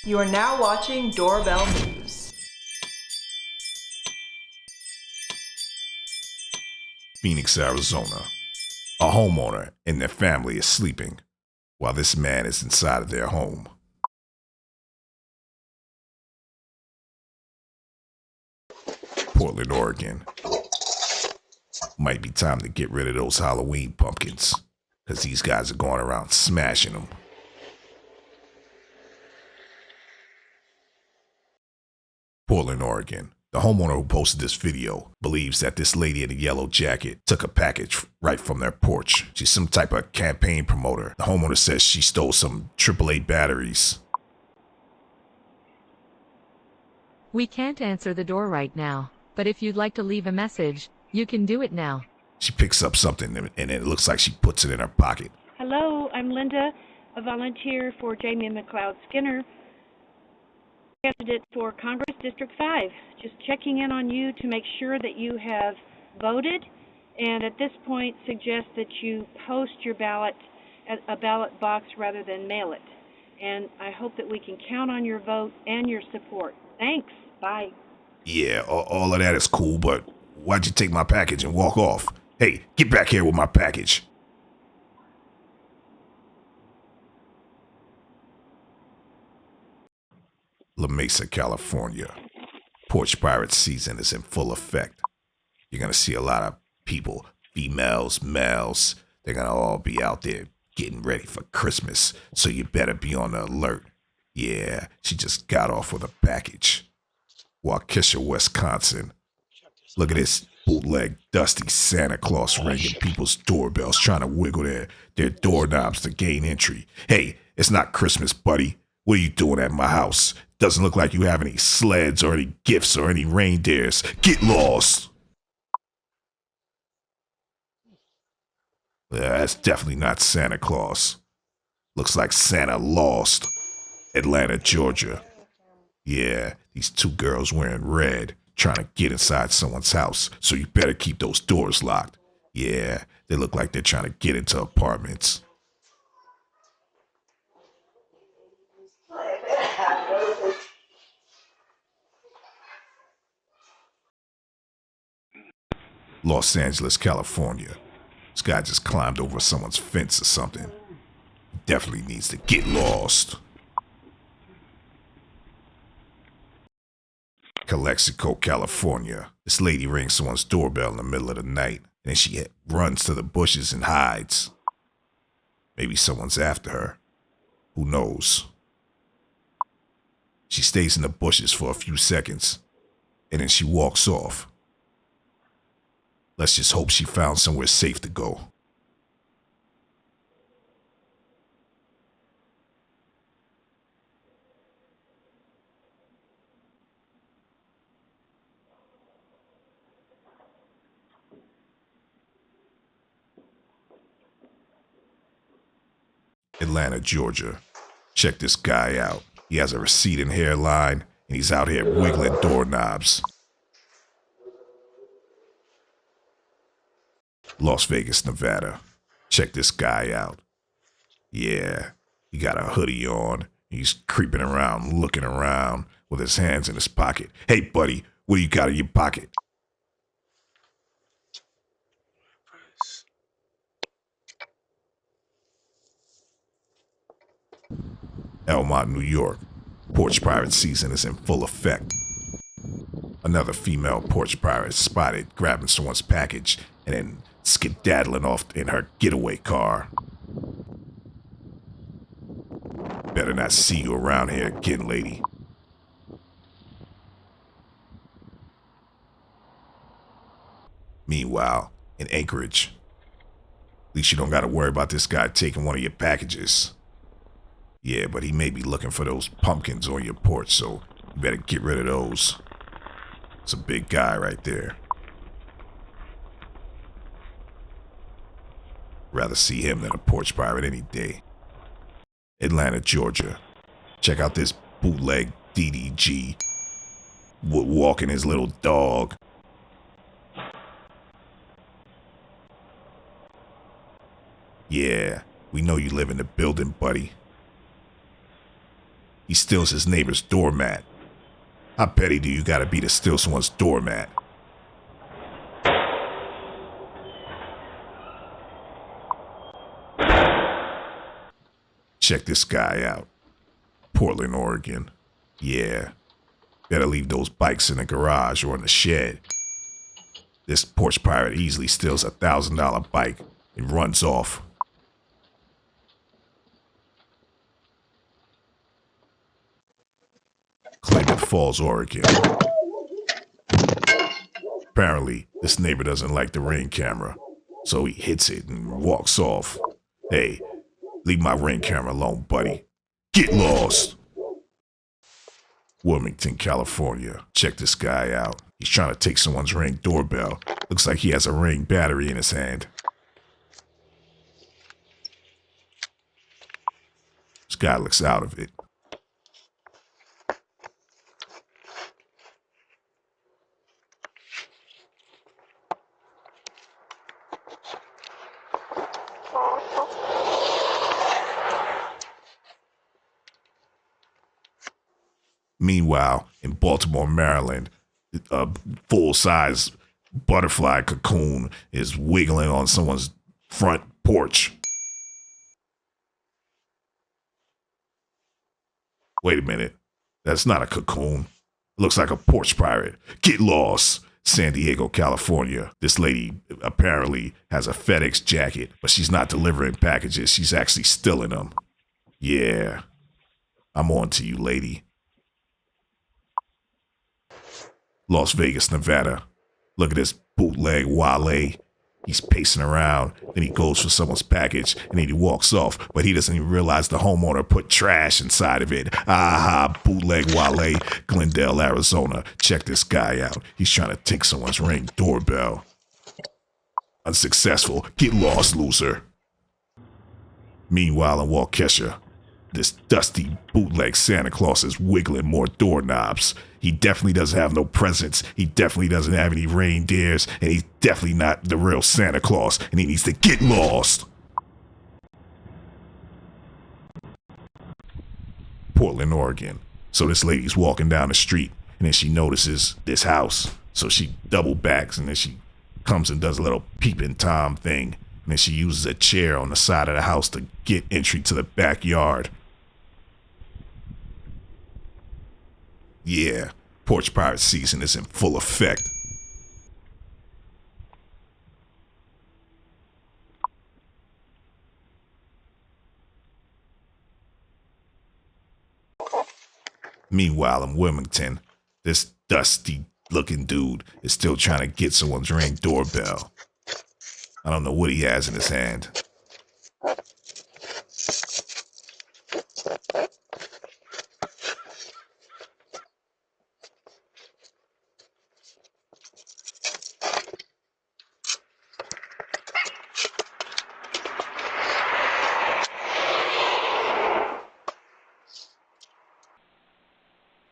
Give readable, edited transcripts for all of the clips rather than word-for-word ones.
You are now watching Doorbell News. Phoenix, Arizona. A homeowner and their family is sleeping while this man is inside of their home. Portland, Oregon. Might be time to get rid of those Halloween pumpkins, because these guys are going around smashing them. Portland, Oregon. The homeowner who posted this video believes that this lady in a yellow jacket took a package right from their porch. She's some type of campaign promoter. The homeowner says she stole some AAA batteries. We can't answer the door right now, but if you'd like to leave a message, you can do it now. She picks up something and it looks like she puts it in her pocket. Hello, I'm Linda, a volunteer for Jamie McLeod Skinner, candidate for Congress District 5. Just checking in on you to make sure that you have voted, and at this point suggest that you post your ballot at a ballot box rather than mail it. And I hope that we can count on your vote and your support. Thanks. Bye. Yeah, all of that is cool, but why'd you take my package and walk off? Hey, get back here with my package. La Mesa, California. Porch pirate season is in full effect. You're gonna see a lot of people, females, males. They're gonna all be out there getting ready for Christmas, so you better be on the alert. Yeah, she just got off with a package. Waukesha, Wisconsin. Look at this bootleg, dusty Santa Claus ringing people's doorbells, trying to wiggle their doorknobs to gain entry. Hey, it's not Christmas, buddy. What are you doing at my house? Doesn't look like you have any sleds or any gifts or any reindeers. Get lost. Yeah, that's definitely not Santa Claus. Looks like Santa lost. Atlanta, Georgia. Yeah, these two girls wearing red, trying to get inside someone's house, so you better keep those doors locked. Yeah, they look like they're trying to get into apartments. Los Angeles, California. This guy just climbed over someone's fence or something. Definitely needs to get lost. Calexico, California. This lady rings someone's doorbell in the middle of the night, and then she runs to the bushes and hides. Maybe someone's after her. Who knows? She stays in the bushes for a few seconds, and then she walks off. Let's just hope she found somewhere safe to go. Atlanta, Georgia. Check this guy out. He has a receding hairline, and he's out here wiggling doorknobs. Las Vegas, Nevada. Check this guy out. Yeah, he got a hoodie on. He's creeping around, looking around with his hands in his pocket. Hey, buddy, what do you got in your pocket? Elmont, New York. Porch pirate season is in full effect. Another female porch pirate spotted grabbing someone's package and then skedaddling off in her getaway car. Better not see you around here again, lady. Meanwhile, in Anchorage, at least you don't gotta worry about this guy taking one of your packages. Yeah, but he may be looking for those pumpkins on your porch, so you better get rid of those. It's a big guy right there. Rather see him than a porch pirate any day. Atlanta, Georgia. Check out this bootleg DDG walking his little dog. Yeah, we know you live in the building, buddy. He steals his neighbor's doormat. How petty do you gotta be to steal someone's doormat? Check this guy out. Portland, Oregon. Yeah. Better leave those bikes in the garage or in the shed. This porch pirate easily steals a $1,000 bike and runs off. Claimant Falls, Oregon. Apparently, this neighbor doesn't like the Ring camera, so he hits it and walks off. Hey, leave my Ring camera alone, buddy. Get lost! Wilmington, California. Check this guy out. He's trying to take someone's Ring doorbell. Looks like he has a Ring battery in his hand. This guy looks out of it. Meanwhile, in Baltimore, Maryland, a full-size butterfly cocoon is wiggling on someone's front porch. Wait a minute. That's not a cocoon. It looks like a porch pirate. Get lost. San Diego, California. This lady apparently has a FedEx jacket, but she's not delivering packages. She's actually stealing them. Yeah. I'm on to you, lady. Las Vegas, Nevada. Look at this bootleg Wale. He's pacing around, then he goes for someone's package, and then he walks off, but he doesn't even realize the homeowner put trash inside of it. Aha, bootleg Wale, Glendale, Arizona. Check this guy out. He's trying to take someone's Ring doorbell. Unsuccessful. Get lost, loser. Meanwhile, in Waukesha, this dusty bootleg Santa Claus is wiggling more doorknobs. He definitely doesn't have no presents. He definitely doesn't have any reindeers. And he's definitely not the real Santa Claus. And he needs to get lost. Portland, Oregon. So this lady's walking down the street. And then she notices this house. So she double backs. And then she comes and does a little peeping Tom thing. And then she uses a chair on the side of the house to get entry to the backyard. Yeah, porch pirate season is in full effect. Meanwhile, in Wilmington, this dusty-looking dude is still trying to get someone's Ring doorbell. I don't know what he has in his hand.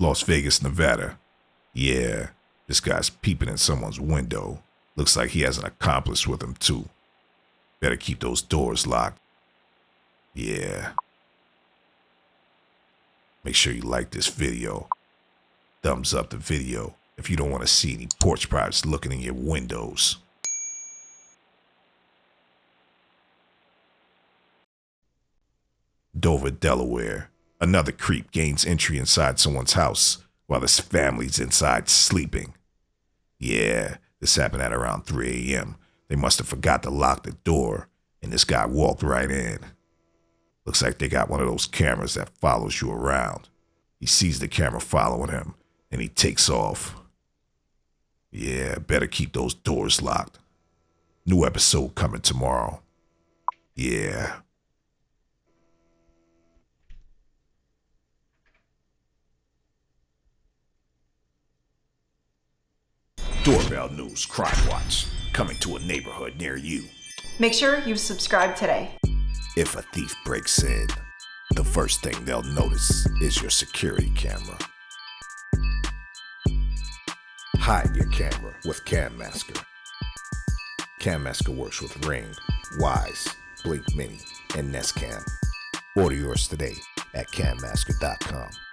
Las Vegas, Nevada. Yeah, this guy's peeping in someone's window. Looks like he has an accomplice with him, too. Better keep those doors locked. Yeah. Make sure you like this video. Thumbs up the video if you don't want to see any porch pirates looking in your windows. Dover, Delaware. Another creep gains entry inside someone's house while his family's inside sleeping. Yeah, this happened at around 3 a.m. They must have forgot to lock the door, and this guy walked right in. Looks like they got one of those cameras that follows you around. He sees the camera following him, and he takes off. Yeah, better keep those doors locked. New episode coming tomorrow. Yeah. Doorbell News Crime Watch, coming to a neighborhood near you. Make sure you subscribe today. If a thief breaks in, the first thing they'll notice is your security camera. Hide your camera with Cam Masker. Cam Masker works with Ring, Wise, Blink Mini, and Nest Cam. Order yours today at cammasker.com.